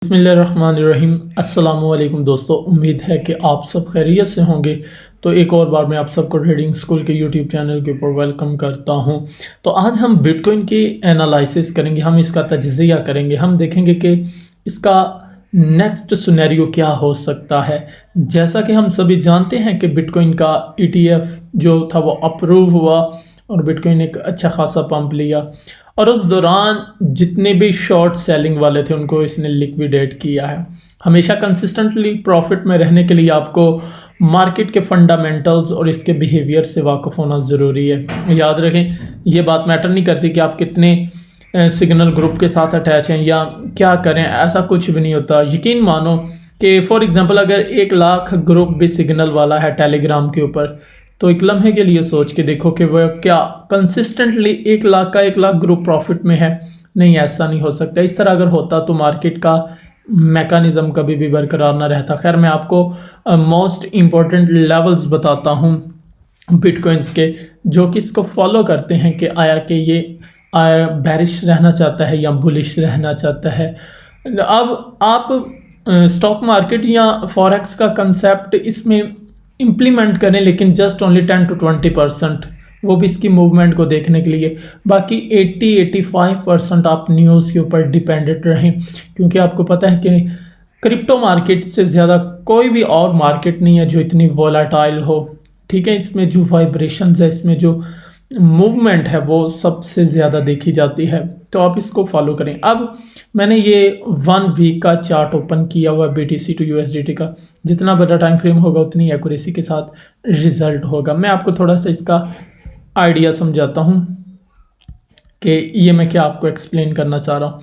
बिस्मिल्लाहिर्रहमानिर्रहीम। अस्सलामुअलैकुम दोस्तों, उम्मीद है कि आप सब खैरियत से होंगे। तो एक और बार मैं आप सबको ट्रेडिंग स्कूल के यूट्यूब चैनल के ऊपर वेलकम करता हूं। तो आज हम बिटकॉइन की एनालिसिस करेंगे, हम इसका तजज़िया करेंगे, हम देखेंगे कि इसका नेक्स्ट सिनेरियो क्या हो सकता है। जैसा कि हम सभी जानते हैं कि बिटकॉइन का ETF जो था वो अप्रूव हुआ और बिटकॉइन एक अच्छा खासा पंप लिया और उस दौरान जितने भी शॉर्ट सेलिंग वाले थे उनको इसने लिक्विडेट किया है। हमेशा कंसिस्टेंटली प्रॉफिट में रहने के लिए आपको मार्केट के फंडामेंटल्स और इसके बिहेवियर से वाकिफ़ होना ज़रूरी है। याद रखें, ये बात मैटर नहीं करती कि आप कितने सिग्नल ग्रुप के साथ अटैच हैं या क्या करें, ऐसा कुछ भी नहीं होता। यकीन मानो कि फॉर एग्जांपल अगर 1 लाख ग्रुप भी सिग्नल वाला है टेलीग्राम के ऊपर, तो एक लम्हे के लिए सोच के देखो कि वह क्या कंसिस्टेंटली 1 लाख का 1 लाख ग्रुप प्रॉफिट में है। नहीं, ऐसा नहीं हो सकता। इस तरह अगर होता तो मार्केट का मैकेनिज़्म कभी भी बरकरार ना रहता। खैर, मैं आपको मोस्ट इम्पॉर्टेंट लेवल्स बताता हूँ बिटकॉइंस के, जो कि इसको फॉलो करते हैं कि आया कि ये बेरिश रहना चाहता है या बुलिश रहना चाहता है। अब आप स्टॉक मार्केट या फॉरेक्स का कंसेप्ट इसमें इम्प्लीमेंट करें, लेकिन जस्ट ओनली 10 to 20%, वो भी इसकी मूवमेंट को देखने के लिए। बाकी 80-85% आप न्यूज़ के ऊपर डिपेंडेंट रहें, क्योंकि आपको पता है कि क्रिप्टो मार्केट से ज़्यादा कोई भी और मार्केट नहीं है जो इतनी वोलाटाइल हो। ठीक है, इसमें जो वाइब्रेशंस है, इसमें जो मूवमेंट है वो सबसे ज़्यादा देखी जाती है। तो आप इसको फॉलो करें। अब मैंने ये 1 वीक का चार्ट ओपन किया हुआ BTC to USDT का। जितना बड़ा टाइम फ्रेम होगा उतनी एक्यूरेसी के साथ रिजल्ट होगा। मैं आपको थोड़ा सा इसका आइडिया समझाता हूँ कि ये मैं क्या आपको एक्सप्लेन करना चाह रहा हूँ।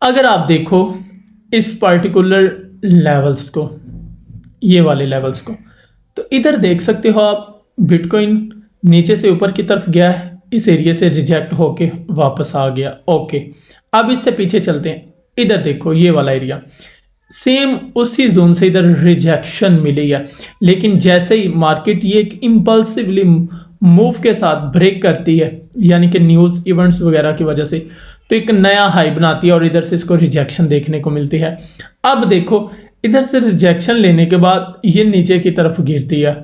अगर आप देखो इस पर्टिकुलर लेवल्स को, ये वाले लेवल्स को, तो इधर देख सकते हो आप बिटकॉइन नीचे से ऊपर की तरफ गया है, इस एरिया से रिजेक्ट होके वापस आ गया। ओके, अब इससे पीछे चलते हैं। इधर देखो ये वाला एरिया, सेम उसी जोन से इधर रिजेक्शन मिली है, लेकिन जैसे ही मार्केट ये एक इम्पल्सिवली मूव के साथ ब्रेक करती है, यानी कि न्यूज़ इवेंट्स वगैरह की वजह से, तो एक नया हाई बनाती है और इधर से इसको रिजेक्शन देखने को मिलती है। अब देखो इधर से रिजेक्शन लेने के बाद ये नीचे की तरफ गिरती है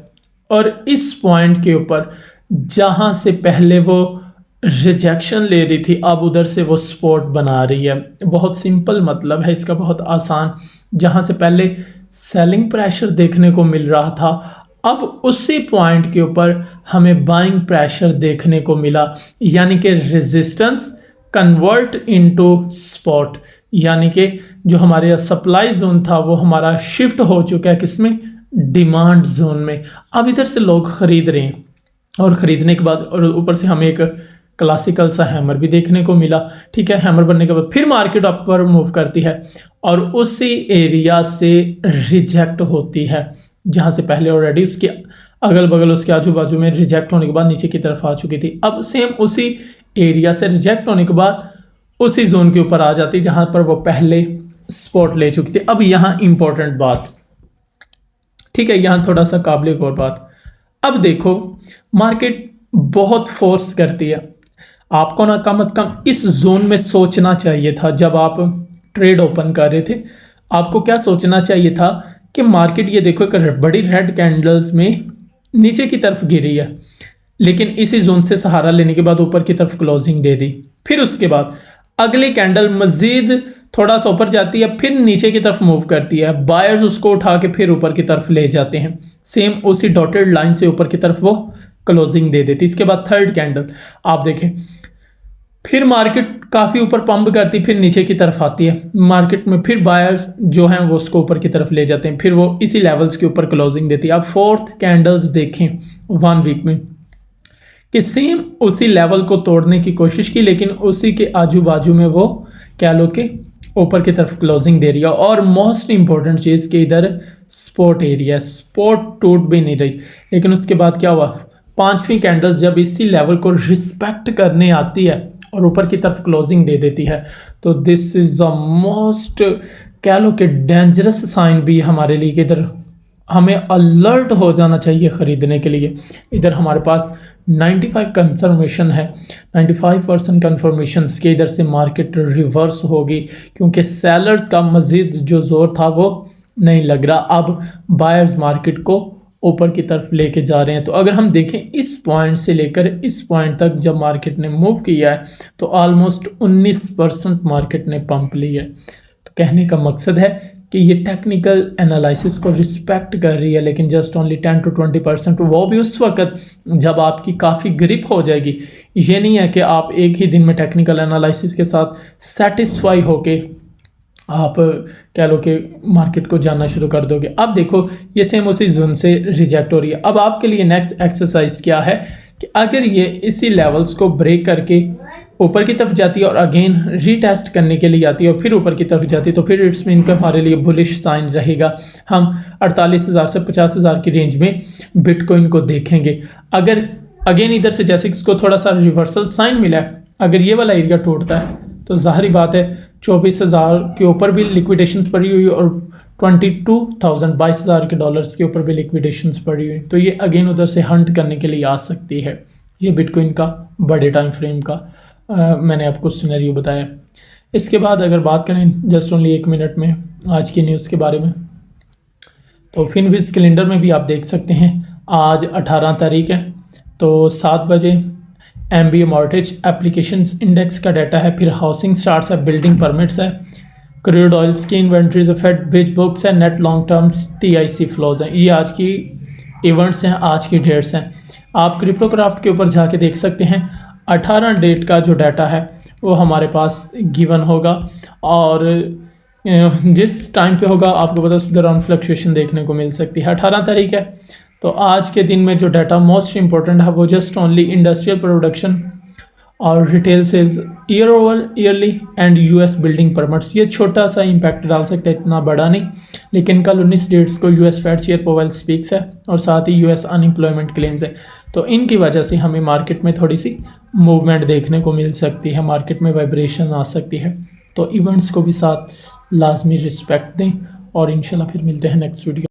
और इस पॉइंट के ऊपर जहां से पहले वो रिजेक्शन ले रही थी, अब उधर से वो सपोर्ट बना रही है। बहुत सिंपल मतलब है इसका, बहुत आसान। जहां से पहले सेलिंग प्रेशर देखने को मिल रहा था, अब उसी पॉइंट के ऊपर हमें बाइंग प्रेशर देखने को मिला, यानी कि रेजिस्टेंस कन्वर्ट इनटू सपोर्ट, यानी कि जो हमारे सप्लाई जोन था वो हमारा शिफ्ट हो चुका है किसमें, डिमांड जोन में। अब इधर से लोग खरीद रहे हैं और ख़रीदने के बाद और ऊपर से हमें एक क्लासिकल सा हैमर भी देखने को मिला। ठीक है, हैमर बनने के बाद फिर मार्केट अपर मूव करती है और उसी एरिया से रिजेक्ट होती है, जहां से पहले ऑलरेडी उसके अगल बगल उसके आजू बाजू में रिजेक्ट होने के बाद नीचे की तरफ आ चुकी थी। अब सेम उसी एरिया से रिजेक्ट होने के बाद उसी जोन के ऊपर आ जाती जहां पर वो पहले स्पॉट ले चुकी थी। अब यहाँ इंपॉर्टेंट बात, ठीक है, यहाँ थोड़ा सा काबिल गौर बात। अब देखो मार्केट बहुत फोर्स करती है, आपको ना कम से कम इस जोन में सोचना चाहिए था। जब आप ट्रेड ओपन कर रहे थे, आपको क्या सोचना चाहिए था कि मार्केट ये देखो एक बड़ी रेड कैंडल्स में नीचे की तरफ गिरी है, लेकिन इसी जोन से सहारा लेने के बाद ऊपर की तरफ क्लोजिंग दे दी। फिर उसके बाद अगली कैंडल मजीद थोड़ा सा ऊपर जाती है, फिर नीचे की तरफ मूव करती है, बायर्स उसको उठा के फिर ऊपर की तरफ ले जाते हैं, सेम उसी डॉटेड लाइन से ऊपर की तरफ वो क्लोजिंग दे देती। इसके बाद थर्ड कैंडल आप देखें, फिर मार्केट काफ़ी ऊपर पंप करती, फिर नीचे की तरफ आती है मार्केट में, फिर बायर्स जो हैं वो उसको ऊपर की तरफ ले जाते हैं, फिर वो इसी लेवल्स के ऊपर क्लोजिंग देती है। आप फोर्थ कैंडल्स देखें 1 वीक में कि सेम उसी लेवल को तोड़ने की कोशिश की, लेकिन उसी के आजू बाजू में वो कह लो कि ऊपर की तरफ क्लोजिंग दे रही है। और मोस्ट इंपॉर्टेंट चीज़ कि इधर स्पॉट एरिया, स्पॉट टूट भी नहीं रही, लेकिन उसके बाद क्या हुआ, 5वीं कैंडल जब इसी लेवल को रिस्पेक्ट करने आती है और ऊपर की तरफ क्लोजिंग दे देती है, तो दिस इज़ द मोस्ट कह लो कि डेंजरस साइन भी हमारे लिए कि इधर हमें अलर्ट हो जाना चाहिए ख़रीदने के लिए। इधर हमारे पास 95 कंफर्मेशन है, 95% कंफर्मेशंस के इधर से मार्केट रिवर्स होगी, क्योंकि सेलर्स का मज़ीद जो ज़ोर था वो नहीं लग रहा। अब बायर्स मार्केट को ऊपर की तरफ लेके जा रहे हैं। तो अगर हम देखें इस पॉइंट से लेकर इस पॉइंट तक जब मार्केट ने मूव किया है तो ऑलमोस्ट 19% मार्केट ने पंप ली है। तो कहने का मकसद है कि ये टेक्निकल एनालिसिस को रिस्पेक्ट कर रही है, लेकिन जस्ट ओनली 10 to 20%, वो भी उस वक्त जब आपकी काफ़ी ग्रिप हो जाएगी। ये नहीं है कि आप एक ही दिन में टेक्निकल एनालिसिस के साथ सेटिस्फाई होके आप कह लो कि मार्केट को जानना शुरू कर दोगे। अब देखो ये सेम उसी जोन से रिजेक्ट हो रही है। अब आपके लिए नेक्स्ट एक्सरसाइज क्या है कि अगर ये इसी लेवल्स को ब्रेक करके ऊपर की तरफ जाती है और अगेन रीटेस्ट करने के लिए आती है और फिर ऊपर की तरफ जाती है, तो फिर इट्स मीन का हमारे लिए बुलिश साइन रहेगा। हम 48,000 से 50,000 की रेंज में बिटकॉइन को देखेंगे। अगर अगेन इधर से जैसे इसको थोड़ा सा रिवर्सल साइन मिला है, अगर ये वाला एरिया टूटता है तो जाहिर बात है 24,000 के ऊपर भी लिक्विडेशंस पड़ी हुई और 22,000 के डॉलर्स के ऊपर भी लिक्विडेशंस पड़ी हुई, तो ये अगेन उधर से हंट करने के लिए आ सकती है। ये बिटकॉइन का बड़े टाइम फ्रेम का मैंने आपको सिनेरियो बताया। इसके बाद अगर बात करें जस्ट ओनली 1 मिनट में आज की न्यूज़ के बारे में, तो फिनविज कैलेंडर में भी आप देख सकते हैं आज 18 तारीख है, तो 7 बजे MBA मॉर्गेज एप्लीकेशंस इंडेक्स का डाटा है, फिर हाउसिंग स्टार्ट्स है, बिल्डिंग परमिट्स है, क्रूड ऑयल्स की इन्वेंट्रीज है, फेड बिज बुक्स है, net long terms TIC flows हैं। ये आज की इवेंट्स हैं, आज की डेट्स हैं। आप क्रिप्टोक्राफ्ट के ऊपर जाके देख सकते हैं 18 डेट का जो डाटा है वो हमारे पास गिवन होगा, और जिस टाइम पे होगा आपको पता है दौरान फ्लक्चुएशन देखने को मिल सकती है। 18 तारीख है, तो आज के दिन में जो डाटा मोस्ट इंपॉर्टेंट है वो जस्ट ओनली इंडस्ट्रियल प्रोडक्शन और retail sales year over yearly and US building permits. ये छोटा सा इम्पैक्ट डाल सकता है, इतना बड़ा नहीं, लेकिन कल 19 डेट्स को US Fed chair Powell speaks है और साथ ही US अनएम्प्लॉयमेंट क्लेम्स है। तो इनकी वजह से हमें मार्केट में थोड़ी सी मूवमेंट देखने को मिल सकती है, मार्केट में वाइब्रेशन आ सकती है। तो इवेंट्स को भी साथ लाजमी रिस्पेक्ट दें और इंशाल्लाह फिर मिलते हैं नेक्स्ट वीडियो।